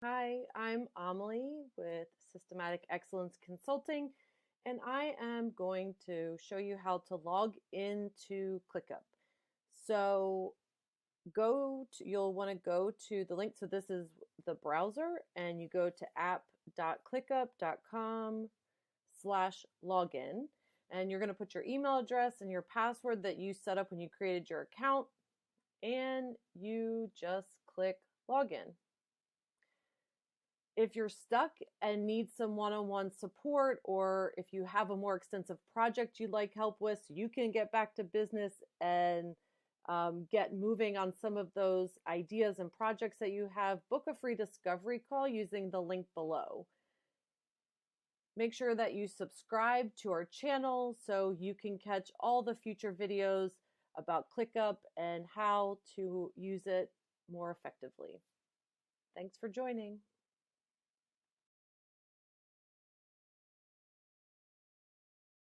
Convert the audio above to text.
Hi, I'm Amalie with Systematic Excellence Consulting, and I am going to show you how to log into ClickUp. So you'll want to go to the link. So this is the browser, and you go to app.clickup.com/login, and you're going to put your email address and your password that you set up when you created your account, and you just click login. If you're stuck and need some one-on-one support, or if you have a more extensive project you'd like help with so you can get back to business and get moving on some of those ideas and projects that you have, book a free discovery call using the link below. Make sure that you subscribe to our channel so you can catch all the future videos about ClickUp and how to use it more effectively. Thanks for joining.